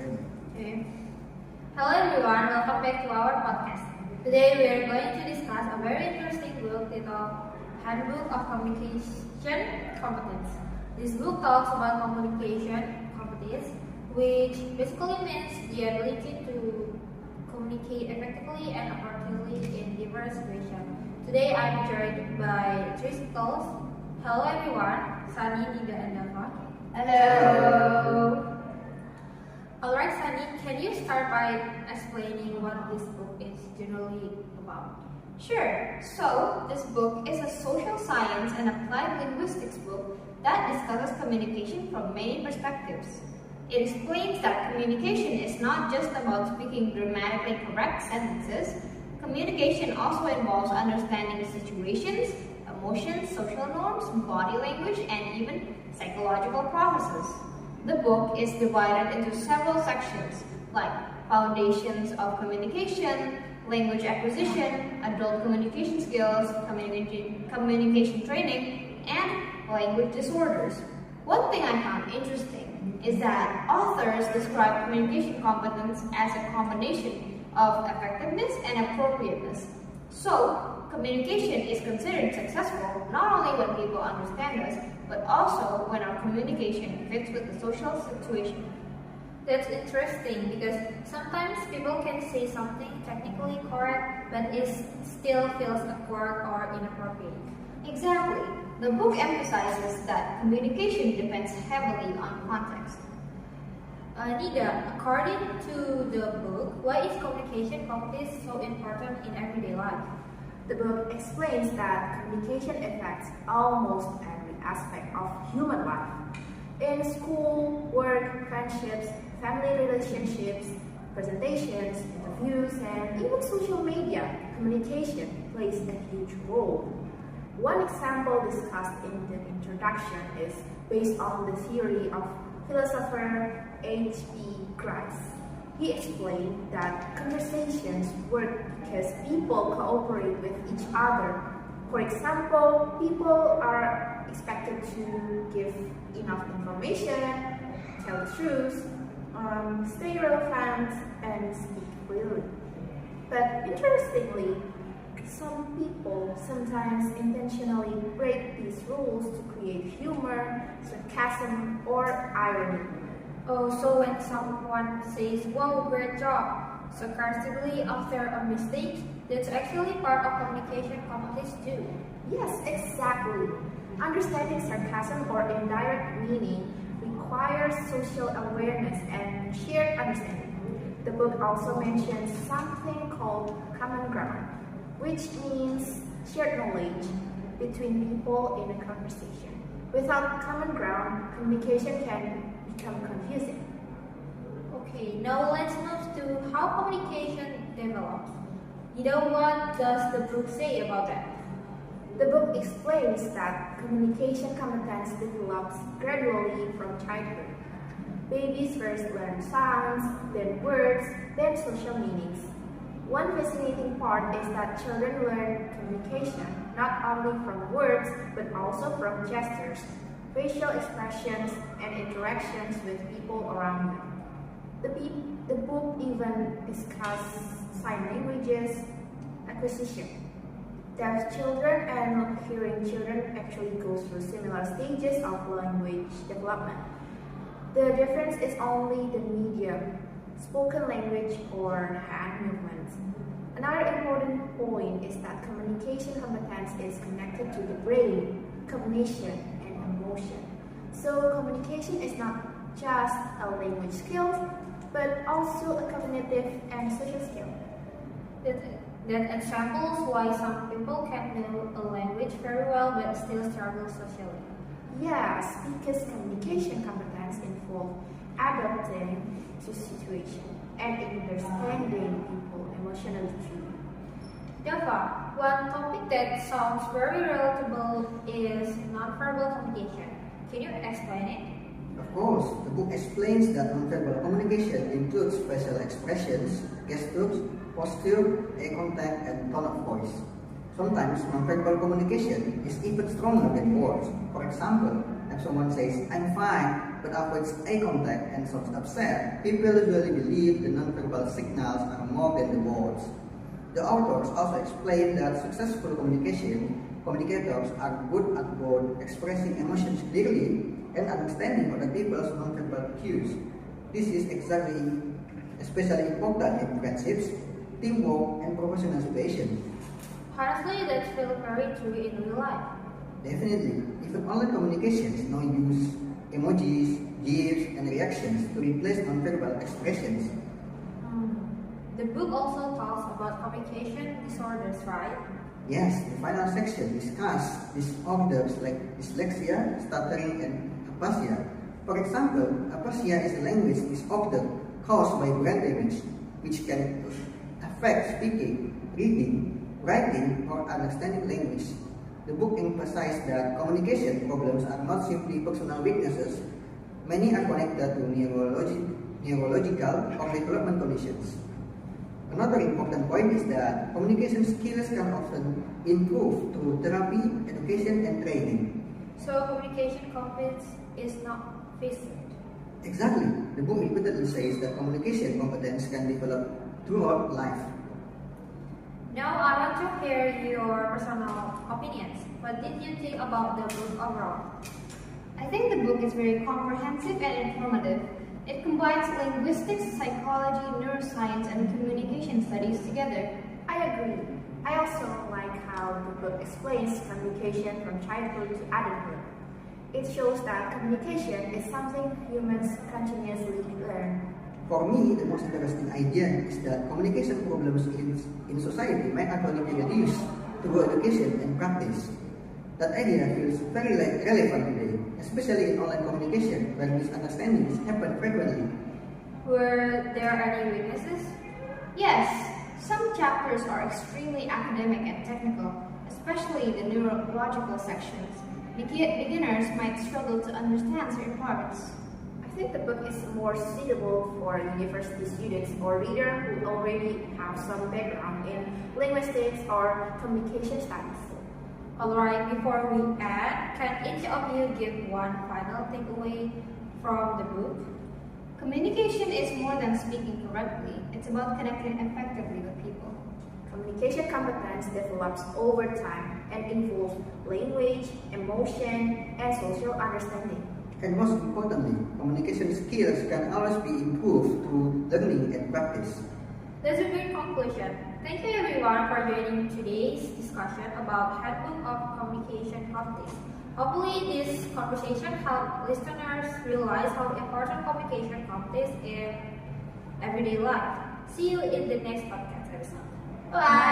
Okay. Hello everyone, welcome back to our podcast. Today we are going to discuss a very interesting book titled Handbook of Communication Competence. This book talks about communication competence, which basically means the ability to communicate effectively and appropriately in diverse situations. Today I am joined by three speakers. Hello everyone, Sunny, Nida, and Daffa. Hello. Alright Sunny, can you start by explaining what this book is generally about? Sure. So, this book is a social science and applied linguistics book that discusses communication from many perspectives. It explains that communication is not just about speaking grammatically correct sentences. Communication also involves understanding situations, emotions, social norms, body language, and even psychological processes. The book is divided into several sections like foundations of communication, language acquisition, adult communication skills, communication training, and language disorders. One thing I found interesting is that authors describe communication competence as a combination of effectiveness and appropriateness. So, communication is considered successful not only when people understand us, but also when our communication fits with the social situation. That's interesting because sometimes people can say something technically correct, but it still feels awkward or inappropriate. Exactly. The book emphasizes that communication depends heavily on context. Nida, according to the book, why is communication competence so important in everyday life? The book explains that communication affects almost every aspect of human life. In school, work, friendships, family relationships, presentations, interviews, and even social media, communication plays a huge role. One example discussed in the introduction is based on the theory of philosopher H.P. Gruyter. He explained that conversations work because people cooperate with each other. For example, people are expected to give enough information, tell the truth, stay relevant, and speak clearly. But interestingly, some people sometimes intentionally break these rules to create humor, sarcasm, or irony. Oh, so when someone says, "Wow, great job," sarcastically after a mistake, that's actually part of communication competence too. Yes, exactly. Understanding sarcasm or indirect meaning requires social awareness and shared understanding. The book also mentions something called common ground, which means shared knowledge between people in a conversation. Without common ground, communication can become confusing. Okay, now let's move to how communication develops. What does the book say about that? The book explains that communication competence develops gradually from childhood. Babies first learn sounds, then words, then social meanings. One fascinating part is that children learn communication not only from words but also from gestures, facial expressions, and interactions with people around them. The book even discusses sign languages acquisition. Deaf children and hearing children actually go through similar stages of language development. The difference is only the medium, spoken language or hand movements. Another important point is that communication competence is connected to the brain, cognition, and emotion. So communication is not just a language skill, but also a cognitive and social skill. That examples why some people can know a language very well but still struggle socially. Yes, because communication competence involves adapting to situation and understanding people emotionally too. Daffa, one topic that sounds very relatable is nonverbal communication. Can you explain it? Of course, the book explains that nonverbal communication includes facial expressions, gestures, posture, eye contact, and tone of voice. Sometimes nonverbal communication is even stronger than words. For example, if someone says, "I'm fine," but avoids eye contact and sounds upset, people usually believe the nonverbal signals are more than the words. The authors also explain that successful communicators are good at both expressing emotions clearly and understanding other people's nonverbal cues. This is especially important in friendships, teamwork, and professional situations. Honestly, that feels very true in real life. Definitely, even online communications now use emojis, GIFs, and reactions to replace nonverbal expressions. The book also talks about communication disorders, right? Yes, the final section discusses disorders like dyslexia, stuttering, and aphasia. For example, aphasia is a language disorder caused by brain damage, which can affect speaking, reading, writing, or understanding language. The book emphasizes that communication problems are not simply personal weaknesses. Many are connected to neurological or development conditions. Another important point is that communication skills can often improve through therapy, education, and training. So communication competence is not fixed. Exactly. The book repeatedly says that communication competence can develop throughout life. Now I want to hear your personal opinions. What did you think about the book overall? I think the book is very comprehensive and informative. It combines linguistics, psychology, neuroscience, and communication studies together. I agree. I also like how the book explains communication from childhood to adulthood. It shows that communication is something humans continuously learn. For me, the most interesting idea is that communication problems in society might actually be reduced through education and practice. That idea feels very relevant today, especially in online communication where misunderstandings happen frequently. Were there any weaknesses? Yes, some chapters are extremely academic and technical, especially the neurological sections. Beginners might struggle to understand certain parts. I think the book is more suitable for university students or readers who already have some background in linguistics or communication studies. Alright, before we end, can each of you give one final takeaway from the book? Communication is more than speaking correctly. It's about connecting effectively with people. Communication competence develops over time and involves language, emotion, and social understanding. And most importantly, communication skills can always be improved through learning and practice. That's a great conclusion. Thank you everyone for joining today's discussion about Handbook of Communication Practice. Hopefully this conversation helped listeners realize how important communication practice is in everyday life. See you in the next podcast episode. Bye!